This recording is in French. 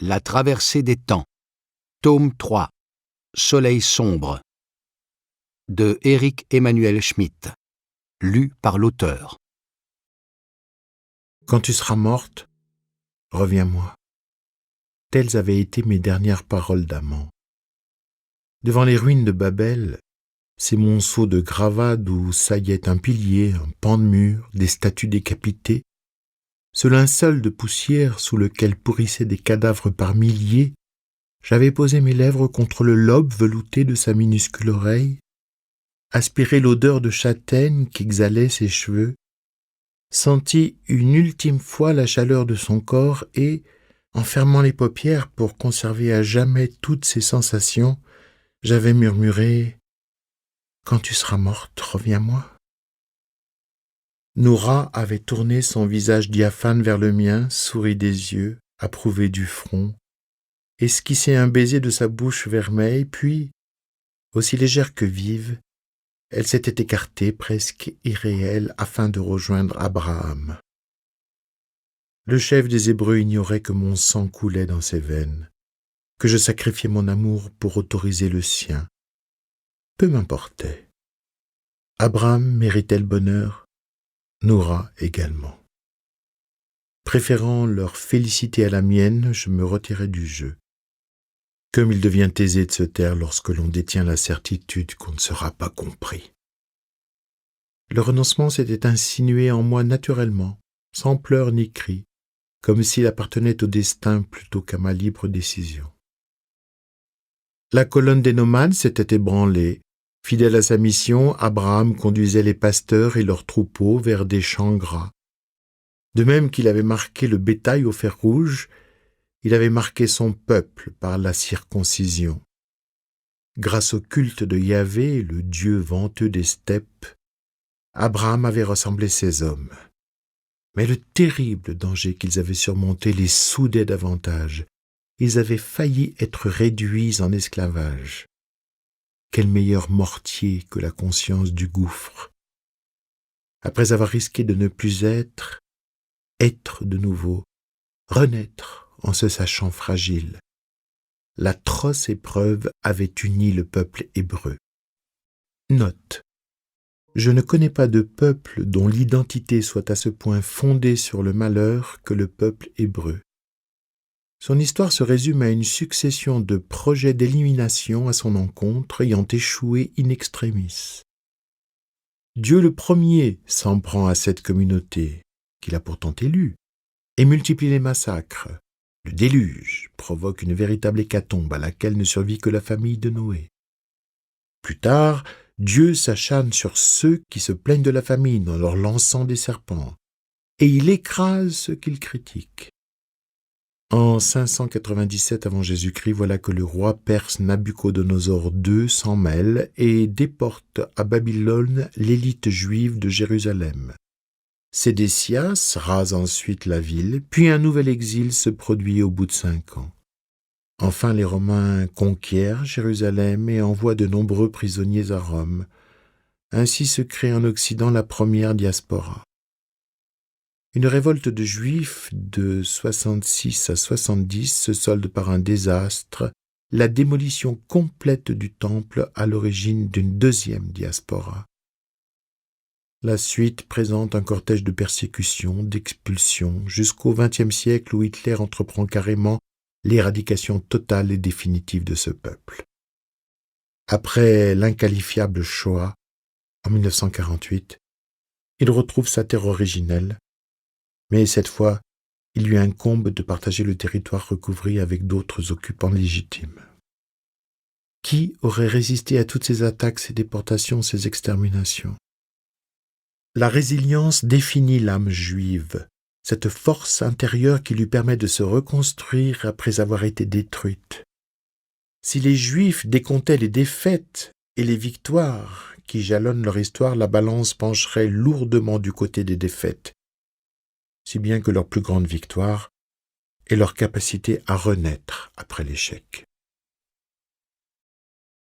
La traversée des temps. Tome 3. Soleil sombre. De Éric Emmanuel Schmitt. Lu par l'auteur. Quand tu seras morte, reviens-moi. Telles avaient été mes dernières paroles d'amant. Devant les ruines de Babel, ces monceaux de gravats où saillait un pilier, un pan de mur, des statues décapitées, ce linceul de poussière sous lequel pourrissaient des cadavres par milliers, j'avais posé mes lèvres contre le lobe velouté de sa minuscule oreille, aspiré l'odeur de châtaigne qu'exhalaient ses cheveux, senti une ultime fois la chaleur de son corps et, en fermant les paupières pour conserver à jamais toutes ces sensations, j'avais murmuré « Quand tu seras morte, reviens-moi ». Noura avait tourné son visage diaphane vers le mien, souri des yeux, approuvé du front, esquissé un baiser de sa bouche vermeille, puis, aussi légère que vive, elle s'était écartée, presque irréelle, afin de rejoindre Abraham. Le chef des Hébreux ignorait que mon sang coulait dans ses veines, que je sacrifiais mon amour pour autoriser le sien. Peu m'importait. Abraham méritait le bonheur, Noura également. Préférant leur félicité à la mienne, je me retirai du jeu. Comme il devient aisé de se taire lorsque l'on détient la certitude qu'on ne sera pas compris. Le renoncement s'était insinué en moi naturellement, sans pleurs ni cris, comme s'il appartenait au destin plutôt qu'à ma libre décision. La colonne des nomades s'était ébranlée. Fidèle à sa mission, Abraham conduisait les pasteurs et leurs troupeaux vers des champs gras. De même qu'il avait marqué le bétail au fer rouge, il avait marqué son peuple par la circoncision. Grâce au culte de Yahvé, le Dieu venteux des steppes, Abraham avait rassemblé ses hommes. Mais le terrible danger qu'ils avaient surmonté les soudait davantage. Ils avaient failli être réduits en esclavage. Quel meilleur mortier que la conscience du gouffre. Après avoir risqué de ne plus être de nouveau, renaître en se sachant fragile. L'atroce épreuve avait uni le peuple hébreu. Note. Je ne connais pas de peuple dont l'identité soit à ce point fondée sur le malheur que le peuple hébreu. Son histoire se résume à une succession de projets d'élimination à son encontre ayant échoué in extremis. Dieu le premier s'en prend à cette communauté, qu'il a pourtant élue, et multiplie les massacres. Le déluge provoque une véritable hécatombe à laquelle ne survit que la famille de Noé. Plus tard, Dieu s'acharne sur ceux qui se plaignent de la famine en leur lançant des serpents, et il écrase ceux qu'il critique. En 597 avant Jésus-Christ, voilà que le roi perse Nabuchodonosor II s'en mêle et déporte à Babylone l'élite juive de Jérusalem. Sédécias rase ensuite la ville, puis un nouvel exil se produit au bout de 5 ans. Enfin, les Romains conquièrent Jérusalem et envoient de nombreux prisonniers à Rome. Ainsi se crée en Occident la première diaspora. Une révolte de Juifs de 66 à 70 se solde par un désastre, la démolition complète du temple à l'origine d'une deuxième diaspora. La suite présente un cortège de persécutions, d'expulsions, jusqu'au XXe siècle où Hitler entreprend carrément l'éradication totale et définitive de ce peuple. Après l'inqualifiable Shoah, en 1948, il retrouve sa terre originelle, mais cette fois, il lui incombe de partager le territoire recouvri avec d'autres occupants légitimes. Qui aurait résisté à toutes ces attaques, ces déportations, ces exterminations? La résilience définit l'âme juive, cette force intérieure qui lui permet de se reconstruire après avoir été détruite. Si les Juifs décomptaient les défaites et les victoires qui jalonnent leur histoire, la balance pencherait lourdement du côté des défaites, si bien que leur plus grande victoire est leur capacité à renaître après l'échec.